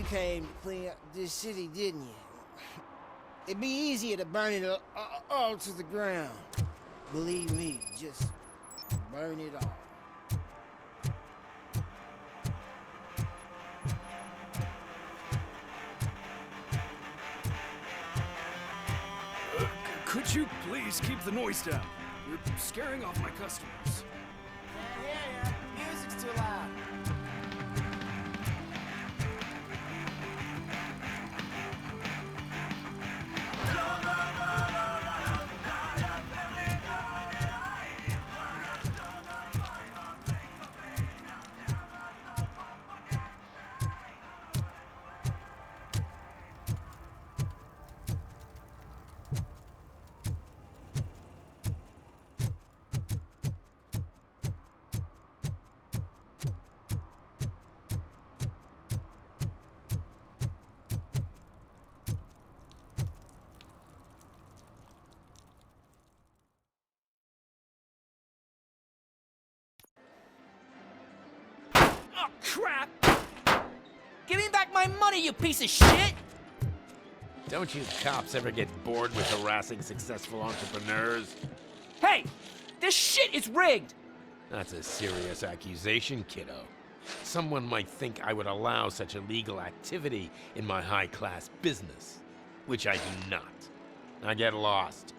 came to clean up this city, didn't you? It'd be easier to burn it all to the ground. Believe me, just burn it all. Could you please keep the noise down? You're scaring off my customers. Can't hear ya. Music's too loud. Oh, crap! Give me back my money, you piece of shit! Don't you cops ever get bored with harassing successful entrepreneurs? Hey! This shit is rigged! That's a serious accusation, kiddo. Someone might think I would allow such illegal activity in my high-class business, which I do not. Now get lost.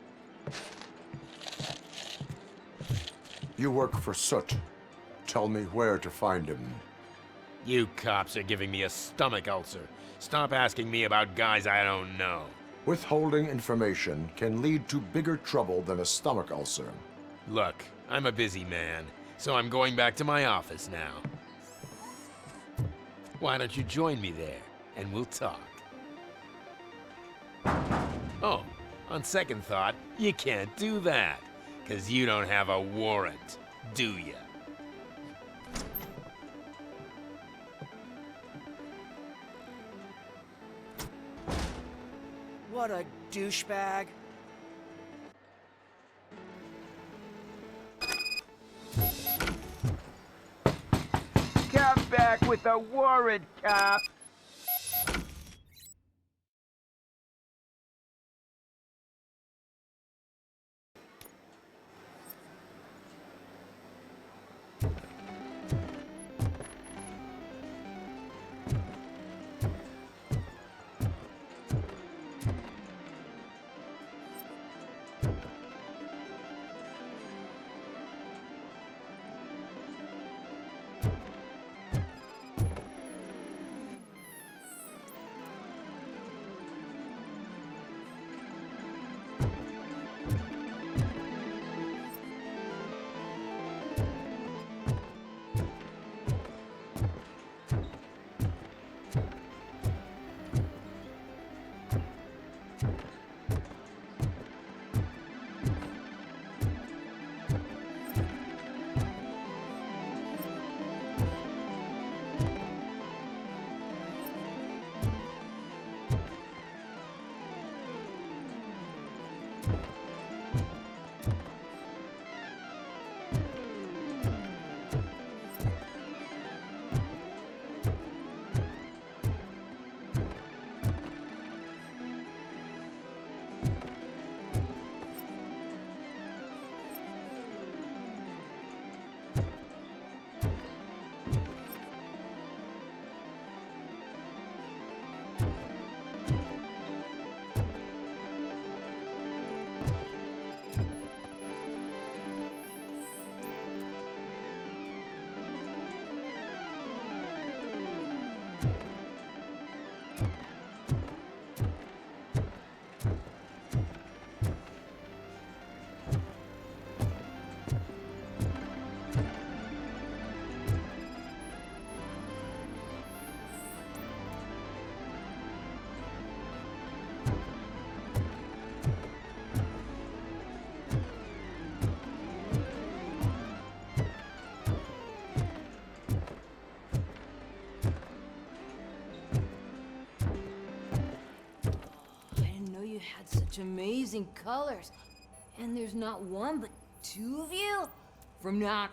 You work for Soot. Tell me where to find him. You cops are giving me a stomach ulcer. Stop asking me about guys I don't know. Withholding information can lead to bigger trouble than a stomach ulcer. Look, I'm a busy man, so I'm going back to my office now. Why don't you join me there, and we'll talk. Oh, on second thought, you can't do that, 'cause you don't have a warrant, do ya? What a douchebag. Come back with a warrant, cop! Such amazing colors. And there's not one, but two of you? From now...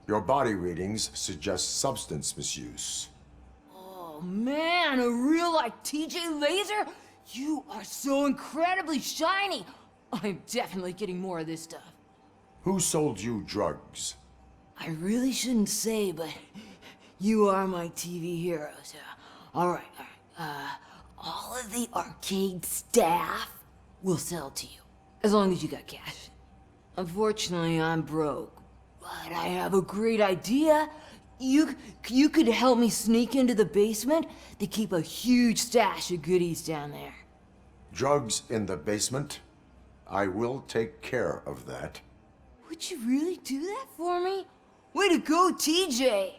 Your body readings suggest substance misuse. man, a real like TJ laser? You are so incredibly shiny. I'm definitely getting more of this stuff. Who sold you drugs? I really shouldn't say, but you are my TV heroes. All right. All of the arcade staff will sell to you, as long as you got cash. Unfortunately, I'm broke, but I have a great idea. You could help me sneak into the basement. They keep a huge stash of goodies down there. Drugs in the basement? I will take care of that. Would you really do that for me? Way to go, TJ!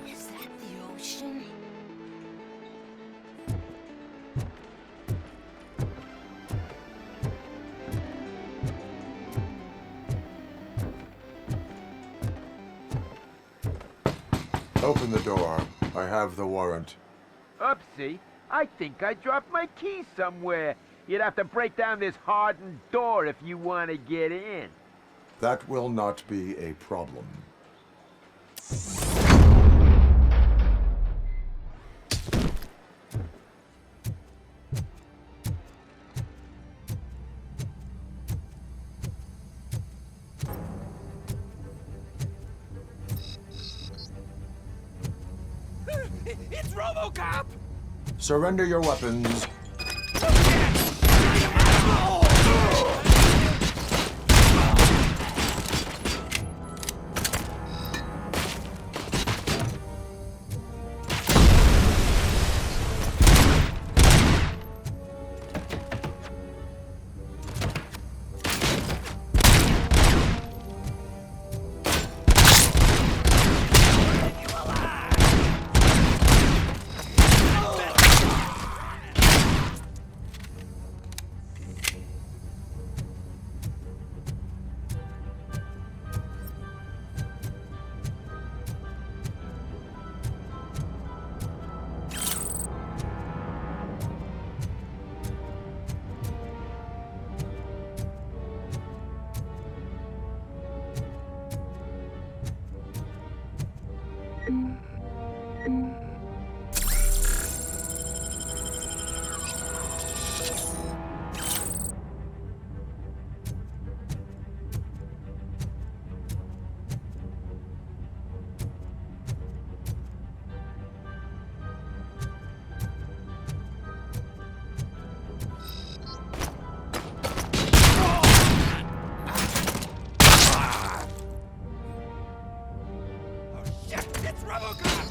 Is that the ocean? Open the door. I have the warrant. Oopsie, I think I dropped my key somewhere. You'd have to break down this hardened door if you want to get in. That will not be a problem. It's Robocop! Surrender your weapons. It's Robocop!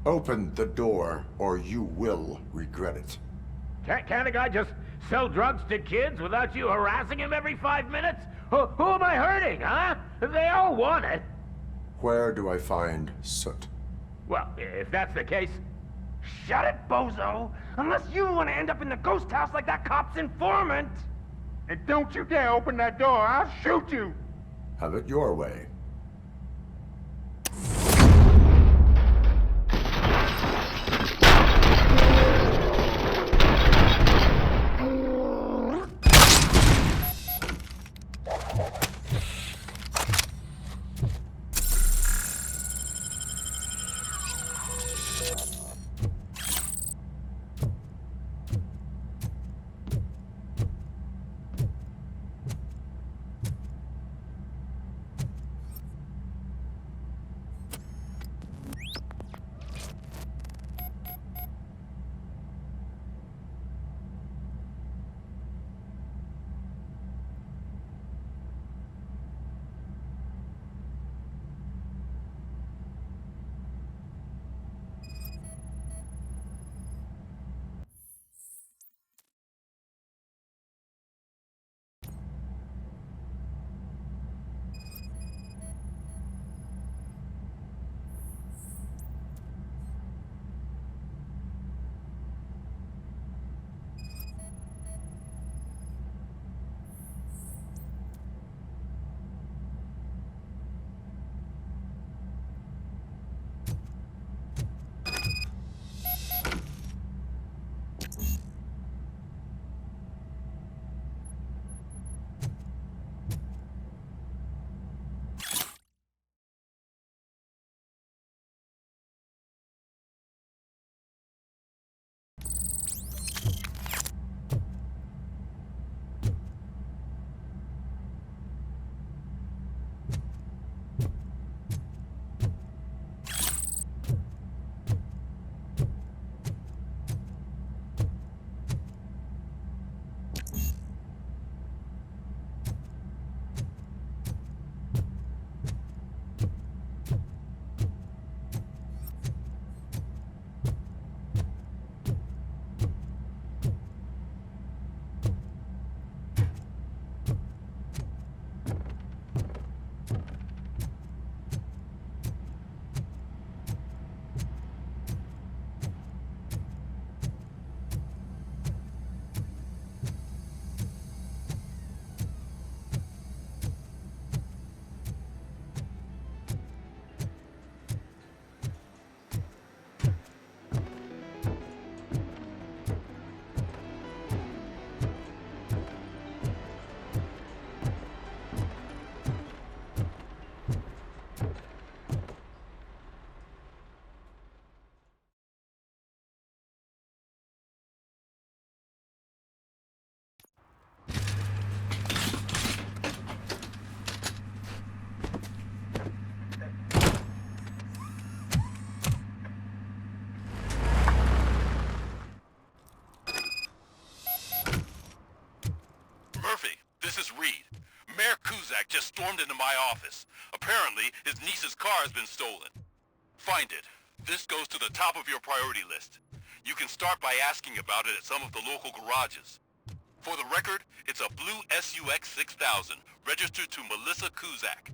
Open the door, or you will regret it. Can't a guy just sell drugs to kids without you harassing him every 5 minutes? Who am I hurting, huh? They all want it. Where do I find Soot? Well, if that's the case, shut it, bozo! Unless you want to end up in the ghost house like that cop's informant! And don't you dare open that door, I'll shoot you! Have it your way. just stormed into my office. Apparently, his niece's car has been stolen. Find it. This goes to the top of your priority list. You can start by asking about it at some of the local garages. For the record, it's a blue SUX 6000, registered to Melissa Kuzak.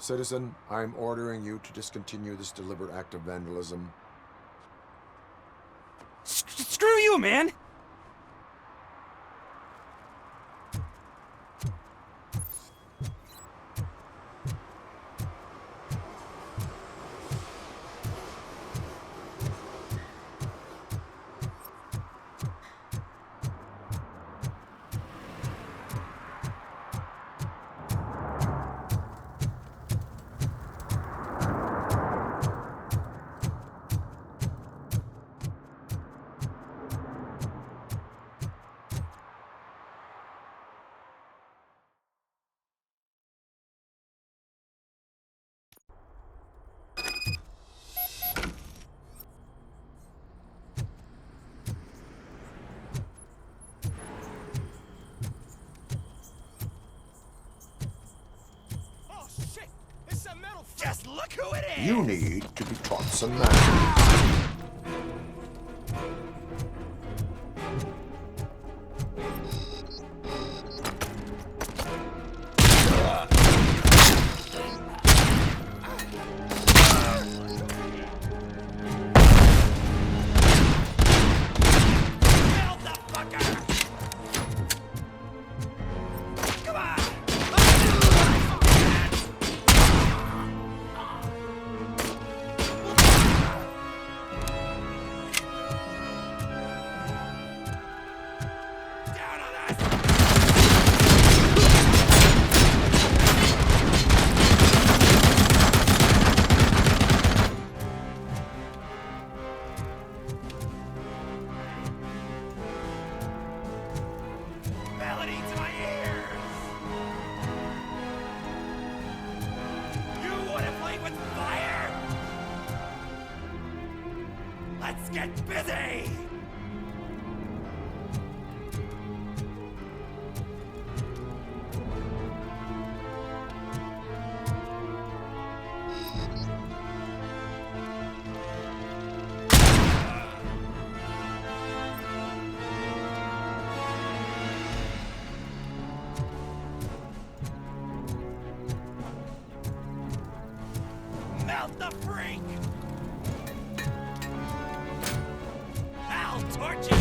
Citizen, I'm ordering you to discontinue this deliberate act of vandalism. Screw you, man! You need to be taught some manners. Melody to my ears! You want to play with fire? Let's get busy! Melt the freak! I'll torch you!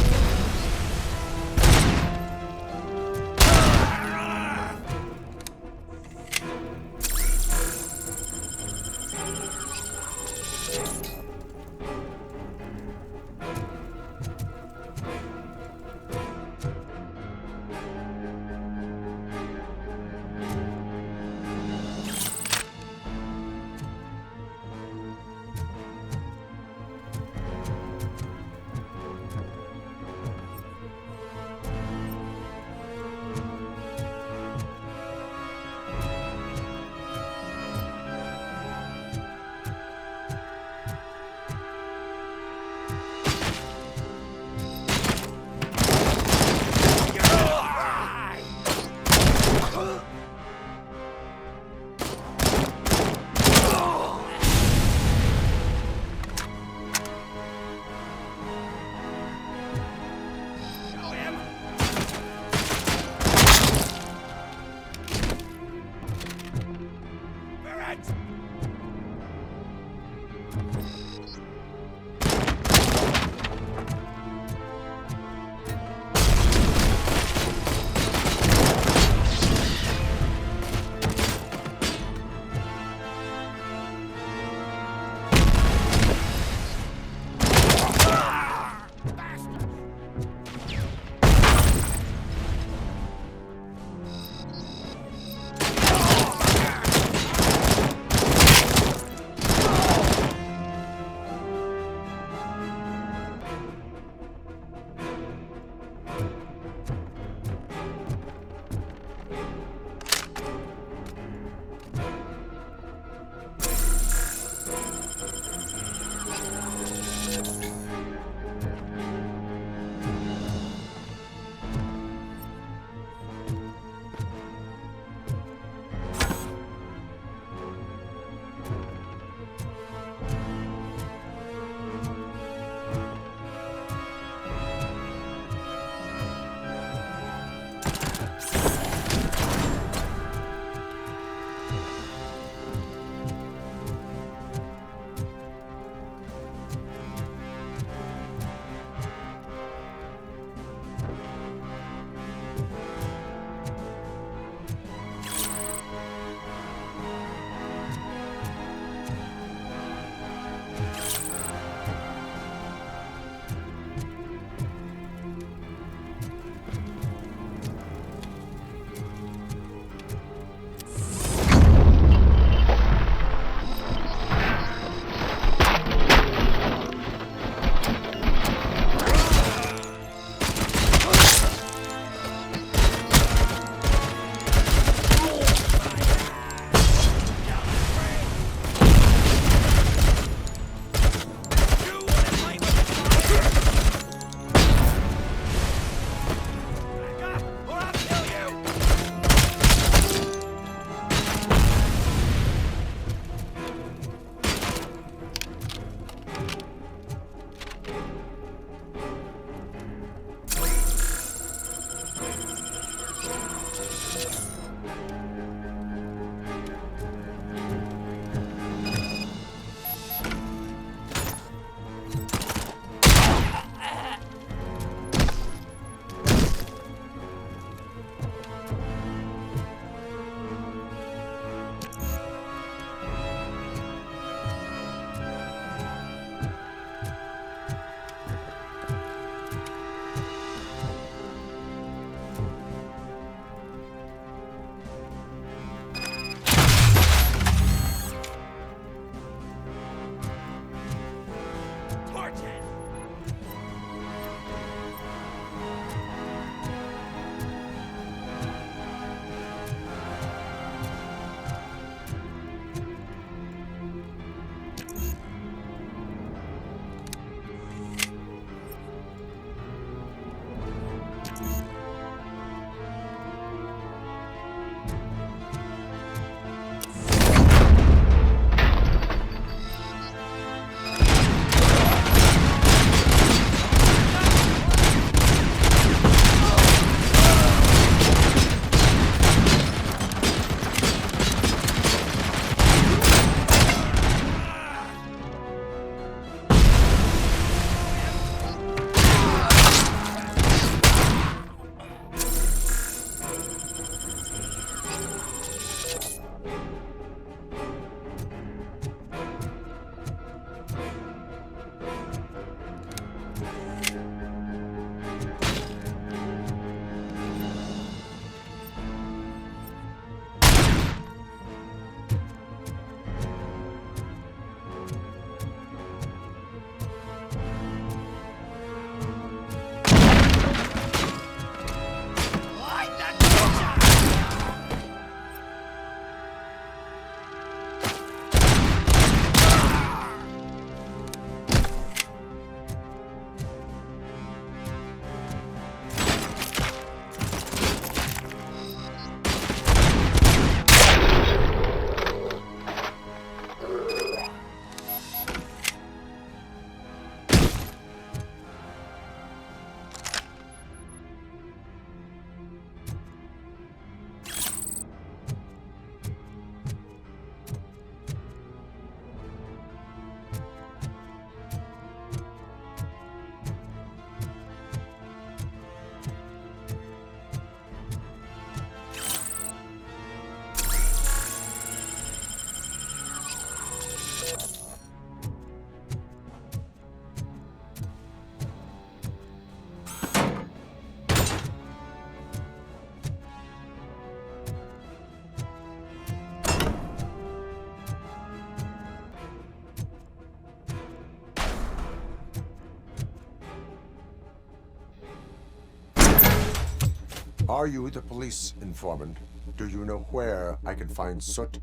Are you the police informant? Do you know where I can find Soot?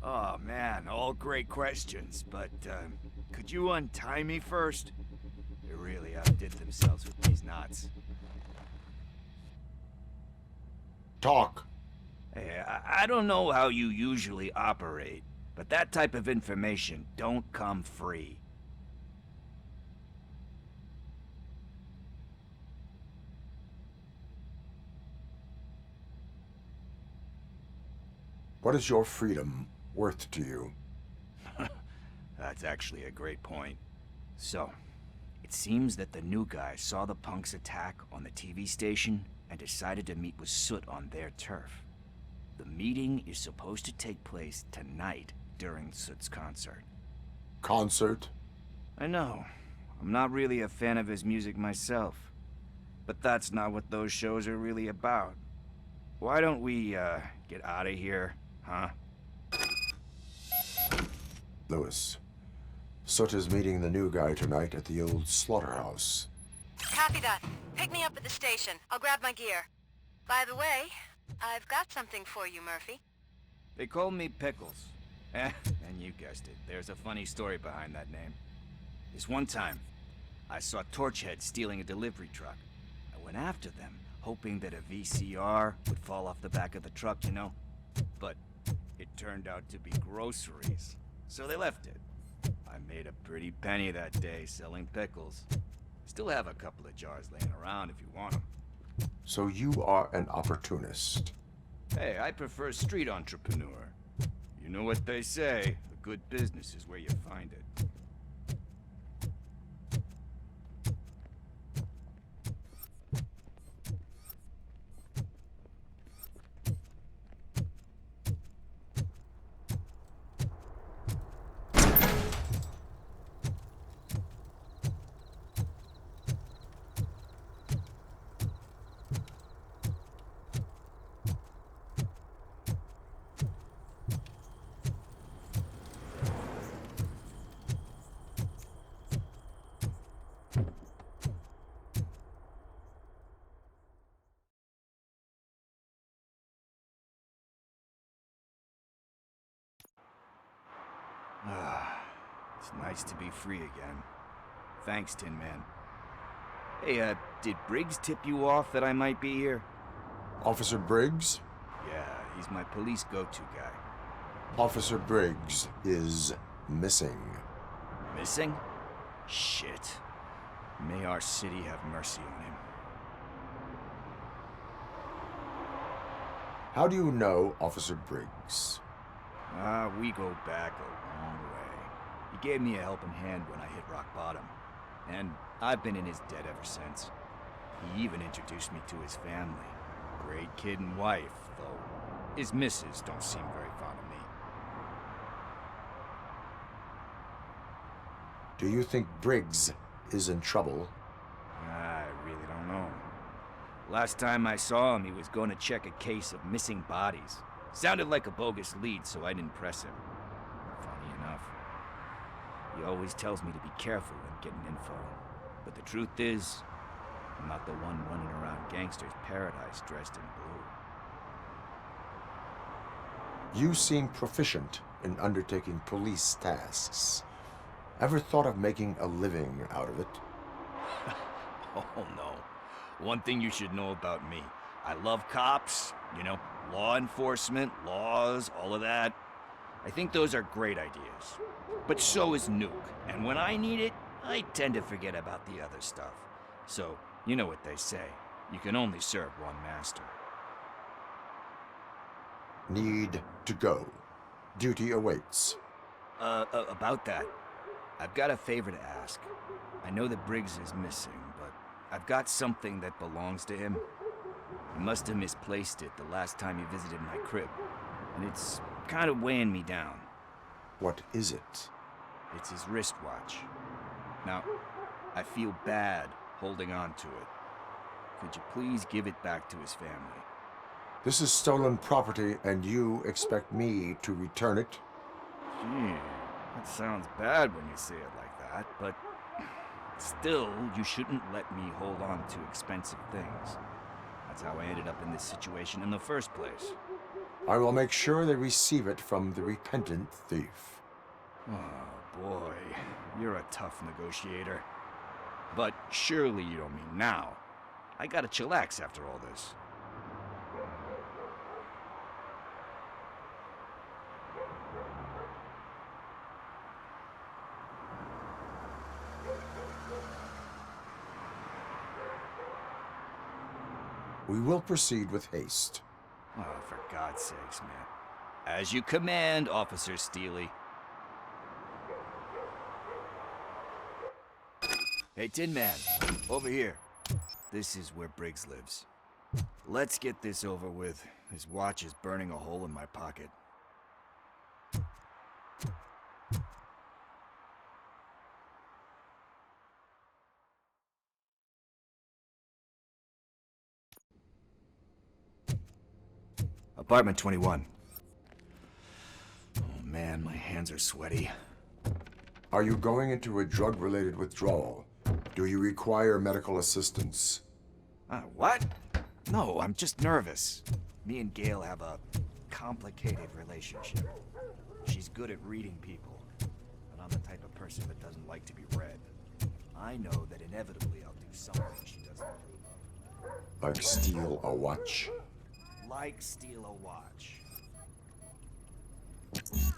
Oh man, all great questions, but could you untie me first? They really outdid themselves with these knots. Talk. Hey, I don't know how you usually operate, but that type of information don't come free. What is your freedom worth to you? That's actually a great point. So, it seems that the new guy saw the punks attack on the TV station and decided to meet with Soot on their turf. The meeting is supposed to take place tonight during Soot's concert. Concert? I know. I'm not really a fan of his music myself. But that's not what those shows are really about. Why don't we, get out of here, huh? Lewis. Soot is meeting the new guy tonight at the old slaughterhouse. Copy that. Pick me up at the station. I'll grab my gear. By the way, I've got something for you, Murphy. They call me Pickles. And you guessed it, there's a funny story behind that name. This one time, I saw Torchhead stealing a delivery truck. I went after them, hoping that a VCR would fall off the back of the truck, you know? But it turned out to be groceries, so they left it. I made a pretty penny that day selling pickles. Still have a couple of jars laying around if you want them. So you are an opportunist. Hey, I prefer street entrepreneur. You know what they say, a good business is where you find it. It's nice to be free again. Thanks, Tin Man. Hey, did Briggs tip you off that I might be here? Officer Briggs? Yeah, he's my police go-to guy. Officer Briggs is missing. Missing? Shit. May our city have mercy on him. How do you know Officer Briggs? We go back a long way. He gave me a helping hand when I hit rock bottom. And I've been in his debt ever since. He even introduced me to his family. Great kid and wife, though his missus don't seem very fond of me. Do you think Briggs is in trouble? I really don't know. Last time I saw him, he was going to check a case of missing bodies. Sounded like a bogus lead, so I didn't press him. Funny enough. He always tells me to be careful when getting info. But the truth is, I'm not the one running around gangster's paradise dressed in blue. You seem proficient in undertaking police tasks. Ever thought of making a living out of it? Oh no. One thing you should know about me. I love cops, you know, law enforcement, laws, all of that. I think those are great ideas. But so is Nuke, and when I need it, I tend to forget about the other stuff. So, you know what they say. You can only serve one master. Need to go. Duty awaits. About that. I've got a favor to ask. I know that Briggs is missing, but I've got something that belongs to him. He must have misplaced it the last time he visited my crib, and it's kind of weighing me down. What is it? It's his wristwatch. Now, I feel bad holding on to it. Could you please give it back to his family? This is stolen property, and you expect me to return it? Gee, that sounds bad when you say it like that, but still, you shouldn't let me hold on to expensive things. That's how I ended up in this situation in the first place. I will make sure they receive it from the repentant thief. Oh, boy. You're a tough negotiator. But surely you don't mean now. I gotta chillax after all this. We will proceed with haste. Oh, for God's sakes, man. As you command, Officer Steely. Hey, Tin Man, over here. This is where Briggs lives. Let's get this over with. His watch is burning a hole in my pocket. Apartment 21. Oh man, my hands are sweaty. Are you going into a drug-related withdrawal? Do you require medical assistance? What? No, I'm just nervous. Me and Gail have a complicated relationship. She's good at reading people, but I'm the type of person that doesn't like to be read. I know that inevitably I'll do something she doesn't approve of. Like steal a watch? Like steal a watch. This is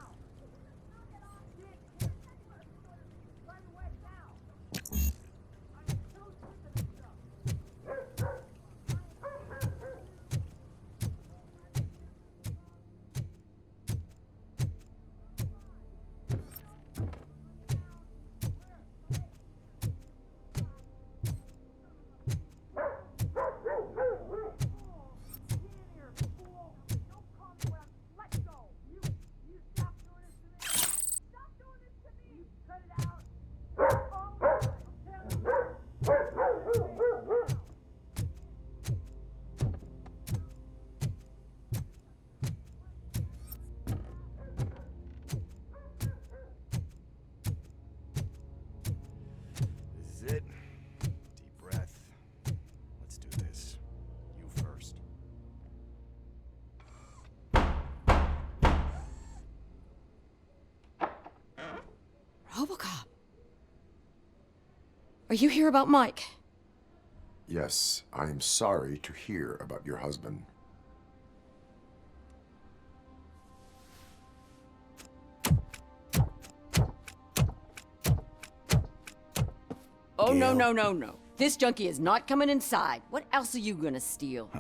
it. Deep breath. Let's do this. You first. Robocop. Are you here about Mike? Yes, I am sorry to hear about your husband. Oh, no, no, no, no. This junkie is not coming inside. What else are you gonna steal?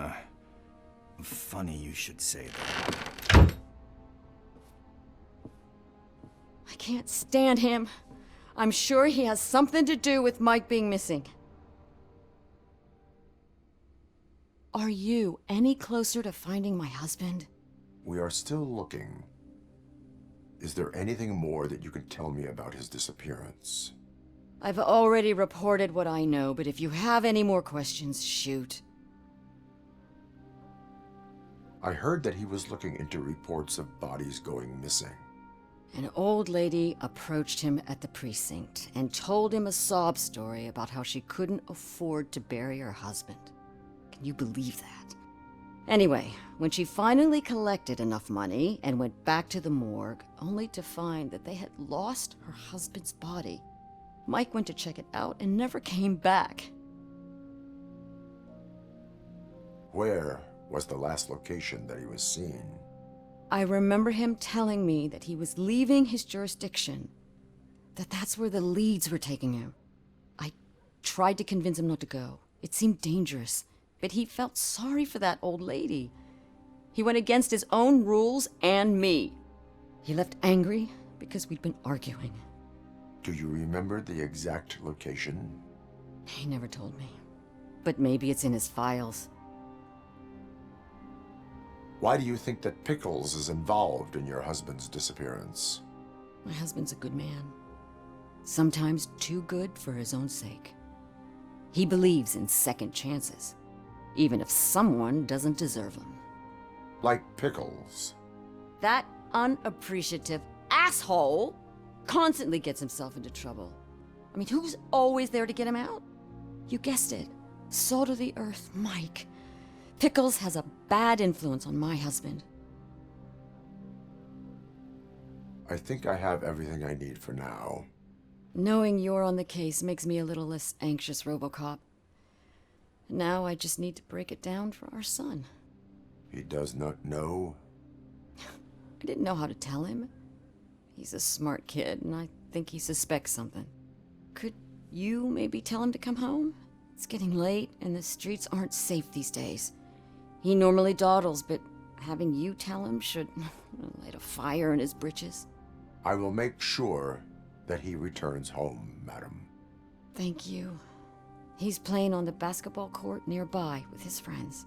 Funny you should say that. I can't stand him. I'm sure he has something to do with Mike being missing. Are you any closer to finding my husband? We are still looking. Is there anything more that you can tell me about his disappearance? I've already reported what I know, but if you have any more questions, shoot. I heard that he was looking into reports of bodies going missing. An old lady approached him at the precinct and told him a sob story about how she couldn't afford to bury her husband. Can you believe that? Anyway, when she finally collected enough money and went back to the morgue, only to find that they had lost her husband's body, Mike went to check it out and never came back. Where was the last location that he was seen? I remember him telling me that he was leaving his jurisdiction, that's where the leads were taking him. I tried to convince him not to go. It seemed dangerous, but he felt sorry for that old lady. He went against his own rules and me. He left angry because we'd been arguing. Do you remember the exact location? He never told me, but maybe it's in his files. Why do you think that Pickles is involved in your husband's disappearance? My husband's a good man. Sometimes too good for his own sake. He believes in second chances, even if someone doesn't deserve them. Like Pickles. That unappreciative asshole constantly gets himself into trouble. I mean, who's always there to get him out? You guessed it. Salt of the earth, Mike. Pickles has a bad influence on my husband. I think I have everything I need for now. Knowing you're on the case makes me a little less anxious, Robocop. Now I just need to break it down for our son. He does not know? I didn't know how to tell him. He's a smart kid, and I think he suspects something. Could you maybe tell him to come home? It's getting late, and the streets aren't safe these days. He normally dawdles, but having you tell him should light a fire in his britches. I will make sure that he returns home, madam. Thank you. He's playing on the basketball court nearby with his friends.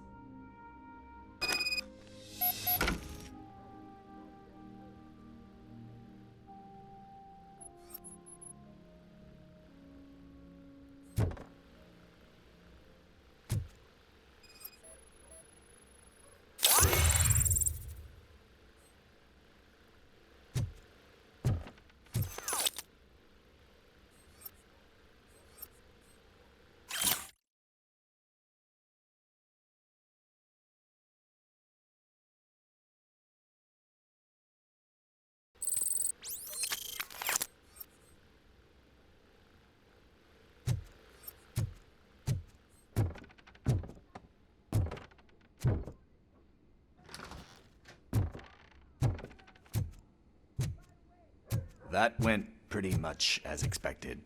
That went pretty much as expected.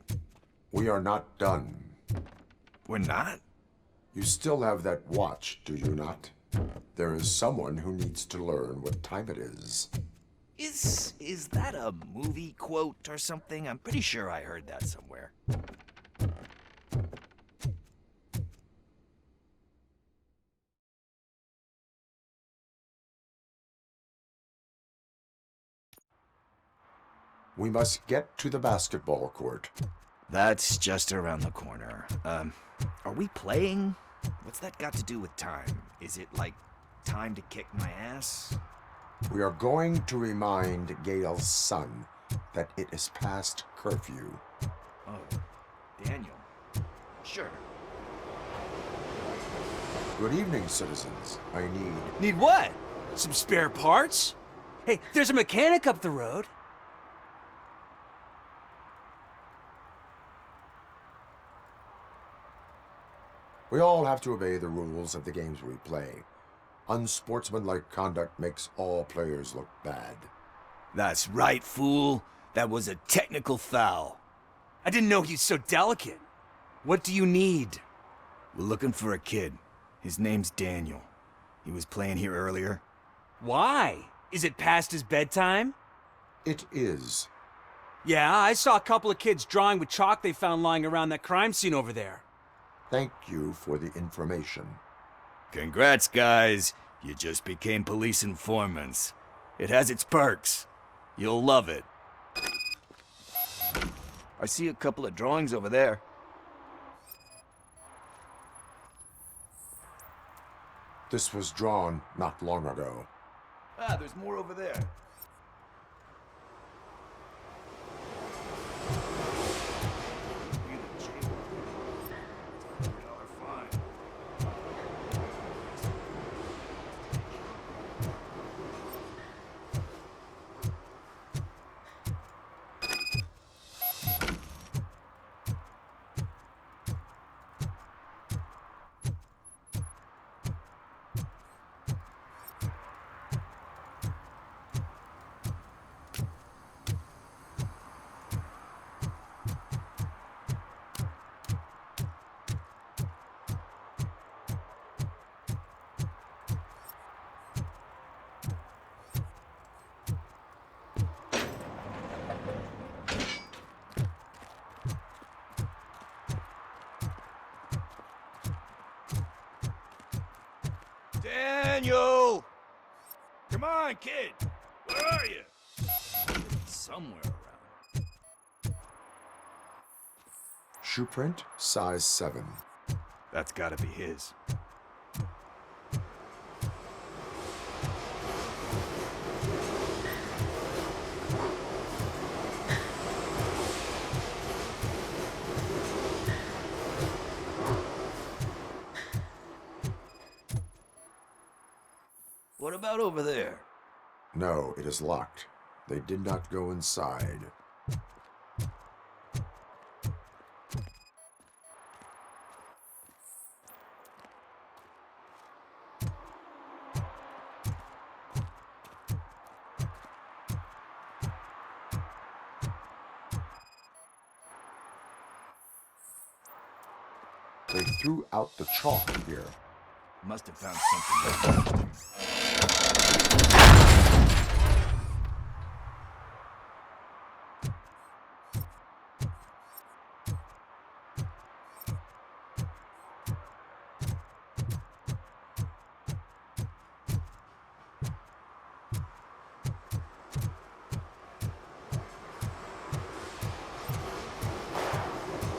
We are not done. We're not? You still have that watch, do you not? There is someone who needs to learn what time it is. Is that a movie quote or something? I'm pretty sure I heard that somewhere. We must get to the basketball court. That's just around the corner. Are we playing? What's that got to do with time? Is it like time to kick my ass? We are going to remind Gail's son that it is past curfew. Oh, Daniel. Sure. Good evening, citizens. I need... Need what? Some spare parts? Hey, there's a mechanic up the road. We all have to obey the rules of the games we play. Unsportsmanlike conduct makes all players look bad. That's right, fool. That was a technical foul. I didn't know he's so delicate. What do you need? We're looking for a kid. His name's Daniel. He was playing here earlier. Why? Is it past his bedtime? It is. Yeah, I saw a couple of kids drawing with chalk they found lying around that crime scene over there. Thank you for the information. Congrats, guys. You just became police informants. It has its perks. You'll love it. I see a couple of drawings over there. This was drawn not long ago. Ah, there's more over there. Daniel! Come on, kid! Where are you? Somewhere around. Shoe print, size 7. That's gotta be his. What about over there? No, it is locked. They did not go inside. They threw out the chalk here. Must have found something interesting.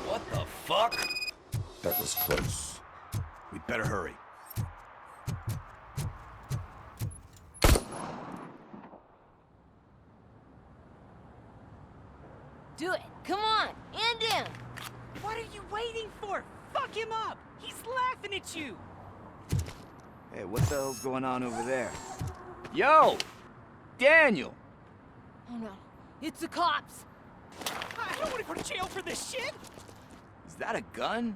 What the fuck? That was close. We better hurry. Do it. Come on. End him. What are you waiting for? Fuck him up! He's laughing at you! Hey, what the hell's going on over there? Yo! Daniel! Oh no. It's the cops. I don't want to go to jail for this shit! Is that a gun?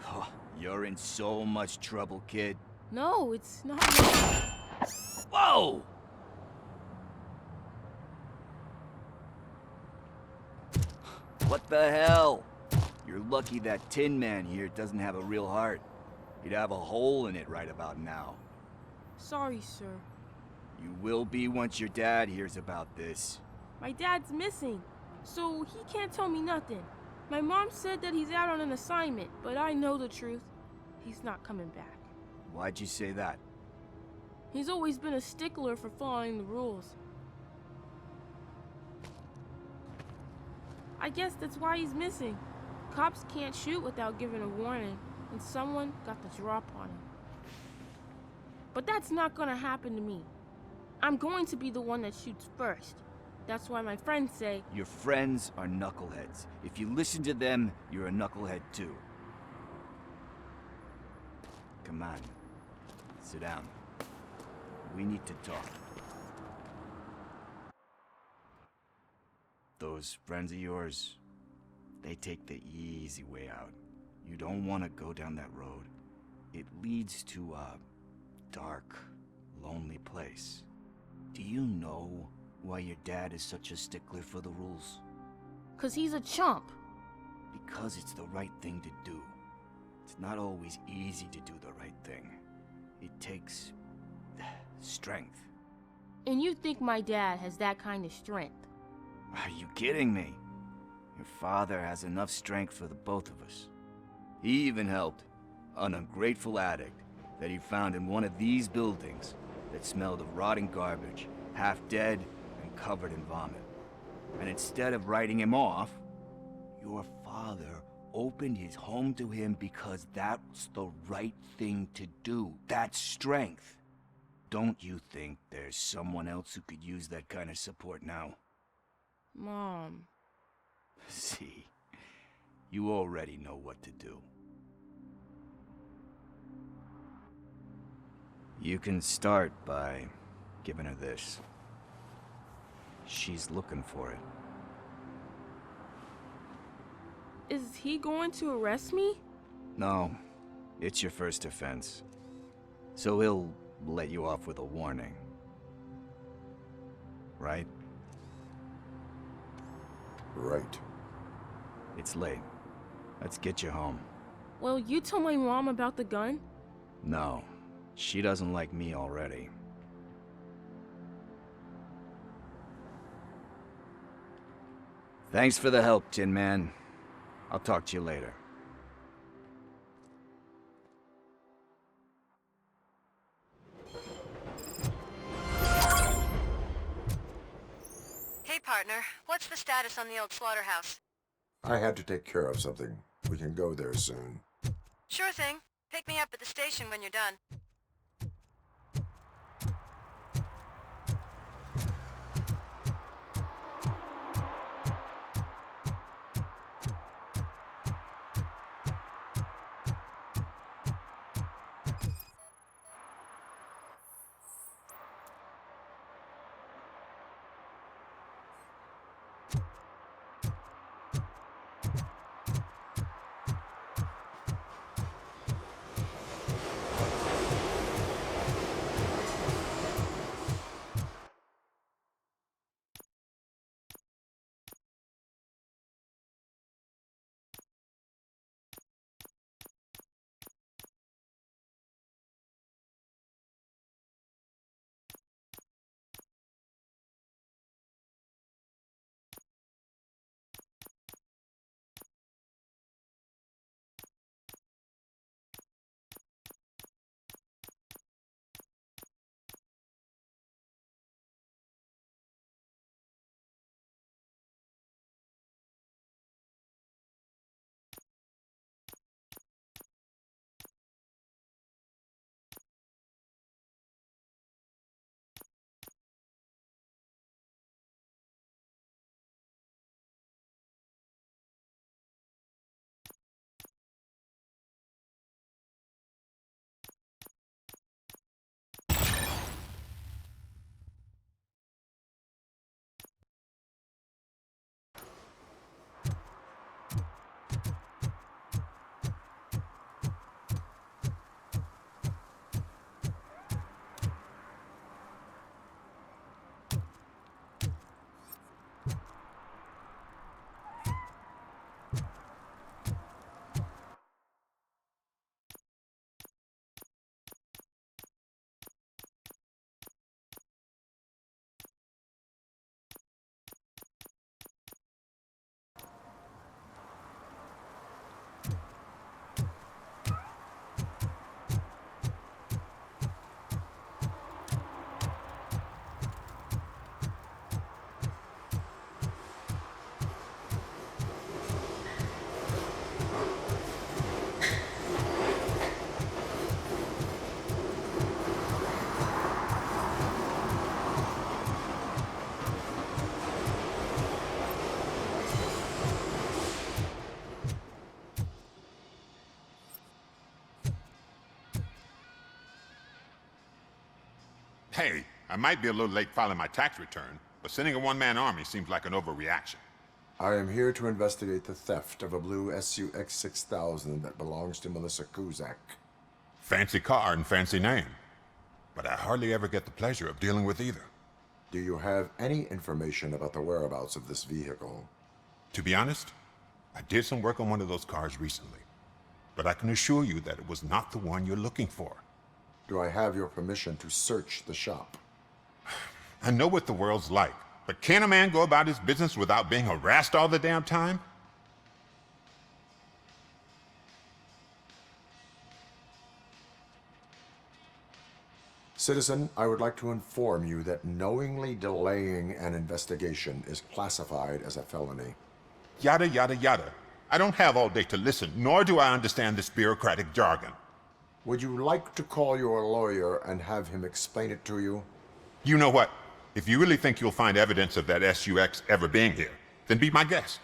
Oh, you're in so much trouble, kid. No, it's not. Whoa! What the hell? You're lucky that Tin Man here doesn't have a real heart. He'd have a hole in it right about now. Sorry, sir. You will be once your dad hears about this. My dad's missing, so he can't tell me nothing. My mom said that he's out on an assignment, but I know the truth. He's not coming back. Why'd you say that? He's always been a stickler for following the rules. I guess that's why he's missing. Cops can't shoot without giving a warning, and someone got the drop on him. But that's not gonna happen to me. I'm going to be the one that shoots first. That's why my friends say... Your friends are knuckleheads. If you listen to them, you're a knucklehead too. Come on. Sit down. We need to talk. Those friends of yours, they take the easy way out. You don't want to go down that road. It leads to a dark, lonely place. Do you know why your dad is such a stickler for the rules? 'Cause he's a chump. Because it's the right thing to do. It's not always easy to do the right thing. It takes strength. And you think my dad has that kind of strength? Are you kidding me? Your father has enough strength for the both of us. He even helped an ungrateful addict that he found in one of these buildings that smelled of rotting garbage, half dead and covered in vomit. And instead of writing him off, your father opened his home to him because that's the right thing to do. That's strength. Don't you think there's someone else who could use that kind of support now? Mom. See, you already know what to do. You can start by giving her this. She's looking for it. Is he going to arrest me? No, it's your first offense. So he'll let you off with a warning. Right? Right. It's late. Let's get you home. Well, you told my mom about the gun? No, she doesn't like me already. Thanks for the help, Tin Man. I'll talk to you later. Hey, partner. What's the status on the old slaughterhouse? I had to take care of something. We can go there soon. Sure thing. Pick me up at the station when you're done. I might be a little late filing my tax return, but sending a one-man army seems like an overreaction. I am here to investigate the theft of a blue SUX 6000 that belongs to Melissa Kuzak. Fancy car and fancy name. But I hardly ever get the pleasure of dealing with either. Do you have any information about the whereabouts of this vehicle? To be honest, I did some work on one of those cars recently. But I can assure you that it was not the one you're looking for. Do I have your permission to search the shop? I know what the world's like, but can a man go about his business without being harassed all the damn time? Citizen, I would like to inform you that knowingly delaying an investigation is classified as a felony. Yada, yada, yada. I don't have all day to listen, nor do I understand this bureaucratic jargon. Would you like to call your lawyer and have him explain it to you? You know what? If you really think you'll find evidence of that SUX ever being here, then be my guest.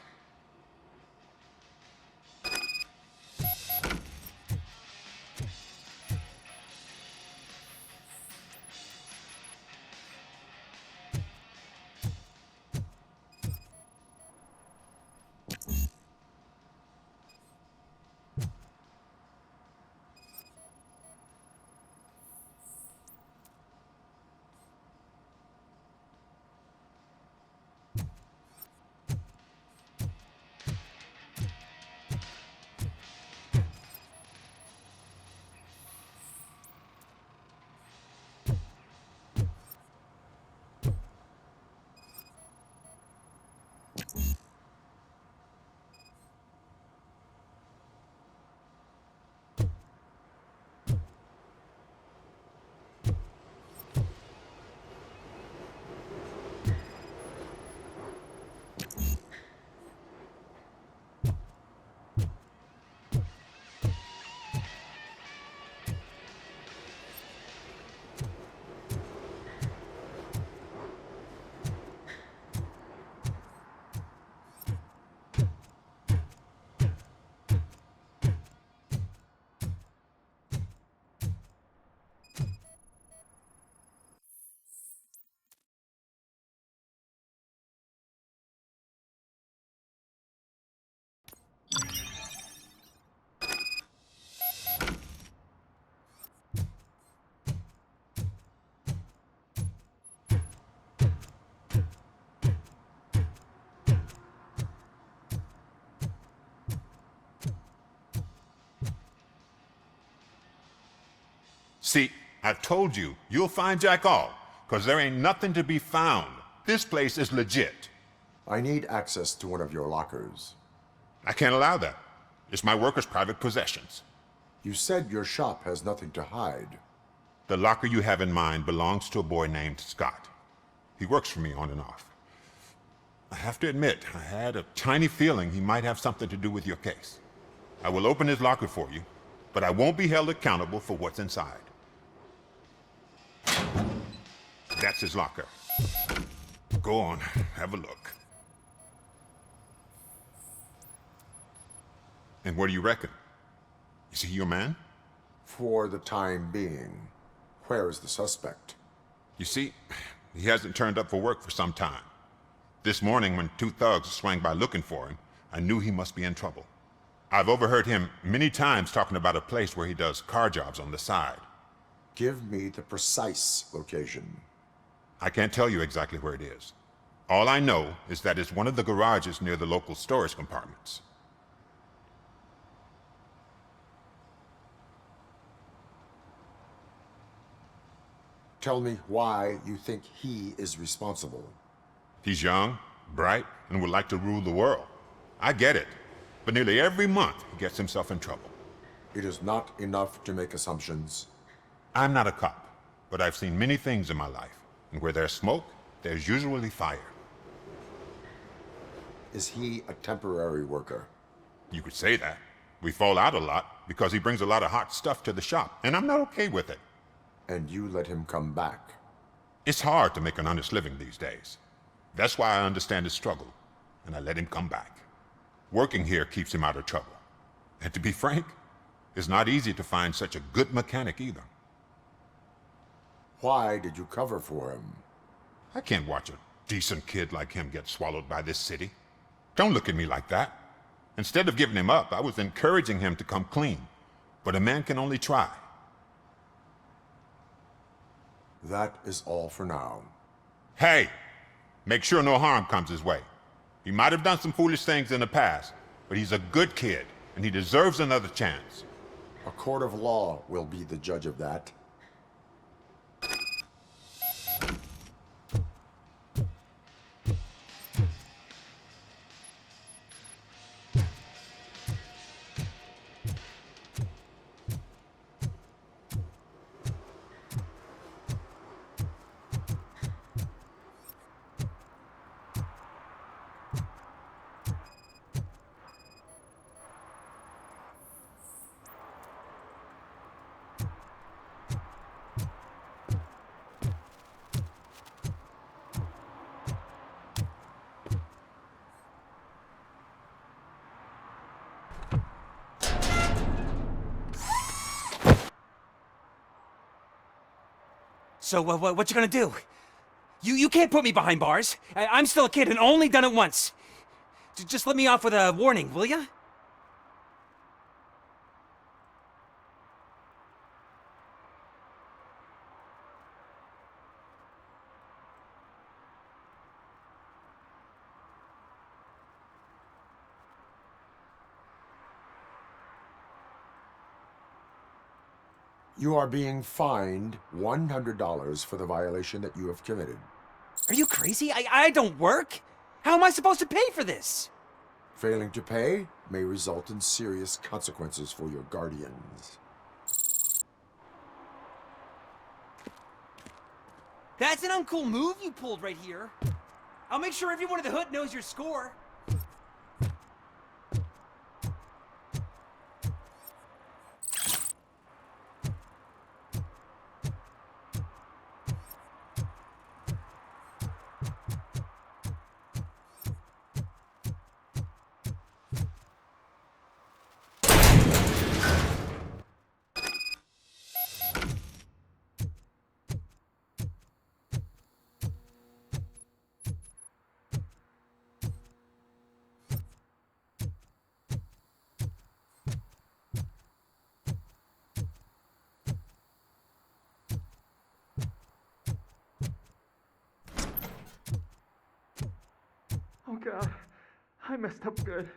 See, I've told you, you'll find Jack All, because there ain't nothing to be found. This place is legit. I need access to one of your lockers. I can't allow that. It's my workers' private possessions. You said your shop has nothing to hide. The locker you have in mind belongs to a boy named Scott. He works for me on and off. I have to admit, I had a tiny feeling he might have something to do with your case. I will open his locker for you, but I won't be held accountable for what's inside. That's his locker. Go on, have a look. And what do you reckon? Is he your man? For the time being. Where is the suspect? You see, he hasn't turned up for work for some time. This morning, when two thugs swang by looking for him, I knew he must be in trouble. I've overheard him many times talking about a place where he does car jobs on the side. Give me the precise location. I can't tell you exactly where it is. All I know is that it's one of the garages near the local storage compartments. Tell me why you think he is responsible. He's young, bright, and would like to rule the world. I get it. But nearly every month, he gets himself in trouble. It is not enough to make assumptions. I'm not a cop, but I've seen many things in my life. And where there's smoke, there's usually fire. Is he a temporary worker? You could say that. We fall out a lot because he brings a lot of hot stuff to the shop, and I'm not okay with it. And you let him come back? It's hard to make an honest living these days. That's why I understand his struggle, and I let him come back. Working here keeps him out of trouble. And to be frank, it's not easy to find such a good mechanic either. Why did you cover for him? I can't watch a decent kid like him get swallowed by this city. Don't look at me like that. Instead of giving him up, I was encouraging him to come clean. But a man can only try. That is all for now. Hey! Make sure no harm comes his way. He might have done some foolish things in the past, but he's a good kid, and he deserves another chance. A court of law will be the judge of that. So, what you gonna do? You can't put me behind bars. I'm still a kid and only done it once. Just let me off with a warning, will ya? You are being fined $100 for the violation that you have committed. Are you crazy? I don't work. How am I supposed to pay for this? Failing to pay may result in serious consequences for your guardians. That's an uncool move you pulled right here. I'll make sure everyone in the hood knows your score. Oh God, I messed up good.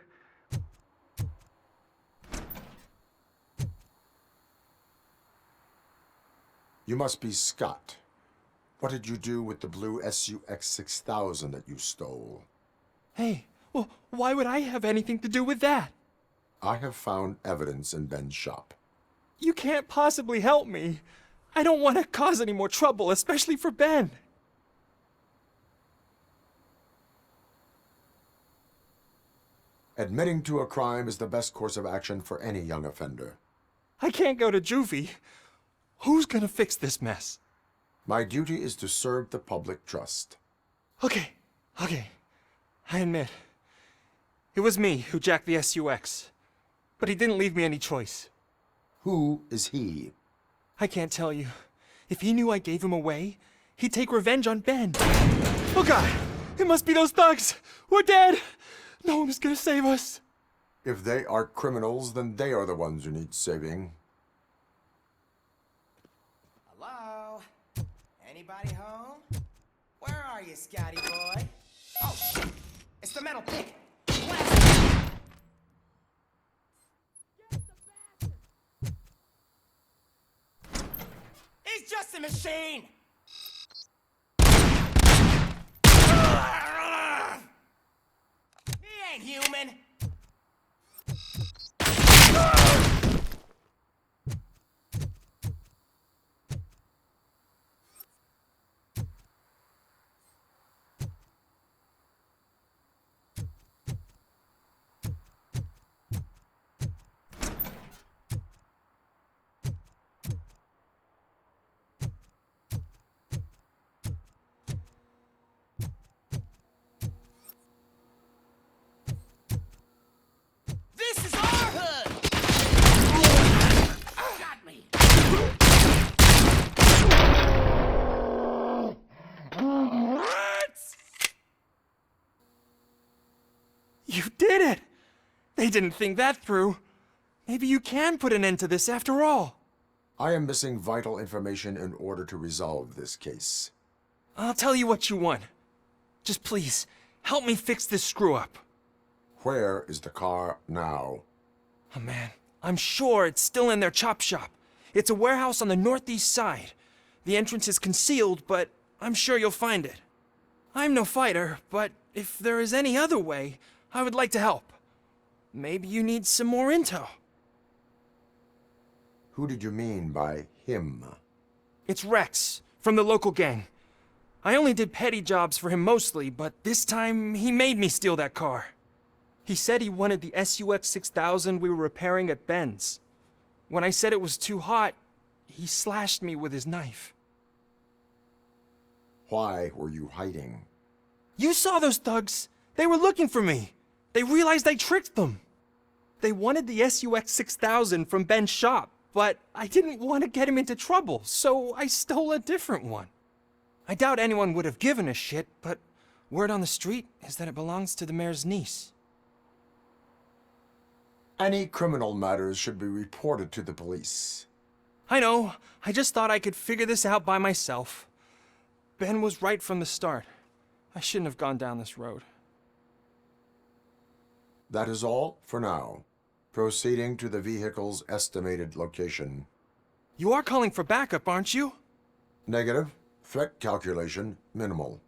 You must be Scott. What did you do with the blue SUX 6000 that you stole? Hey, well, why would I have anything to do with that? I have found evidence in Ben's shop. You can't possibly help me. I don't want to cause any more trouble, especially for Ben. Admitting to a crime is the best course of action for any young offender. I can't go to juvie. Who's gonna fix this mess? My duty is to serve the public trust. Okay. I admit. It was me who jacked the SUX. But he didn't leave me any choice. Who is he? I can't tell you. If he knew I gave him away, he'd take revenge on Ben. Oh God! It must be those thugs! We're dead! No one is gonna save us. If they are criminals, then they are the ones who need saving. Hello? Anybody home? Where are you, Scotty boy? Oh, shit! It's the metal pig! Blast it! He's just a machine! He ain't human! They didn't think that through. Maybe you can put an end to this after all. I am missing vital information in order to resolve this case. I'll tell you what you want. Just please, help me fix this screw-up. Where is the car now? Oh man, I'm sure it's still in their chop shop. It's a warehouse on the northeast side. The entrance is concealed, but I'm sure you'll find it. I'm no fighter, but if there is any other way, I would like to help. Maybe you need some more intel. Who did you mean by him? It's Rex, from the local gang. I only did petty jobs for him mostly, but this time he made me steal that car. He said he wanted the SUX 6000 we were repairing at Ben's. When I said it was too hot, he slashed me with his knife. Why were you hiding? You saw those thugs. They were looking for me. They realized I tricked them. They wanted the SUX 6000 from Ben's shop, but I didn't want to get him into trouble, so I stole a different one. I doubt anyone would have given a shit, but word on the street is that it belongs to the mayor's niece. Any criminal matters should be reported to the police. I know. I just thought I could figure this out by myself. Ben was right from the start. I shouldn't have gone down this road. That is all for now. Proceeding to the vehicle's estimated location. You are calling for backup, aren't you? Negative. Threat calculation minimal.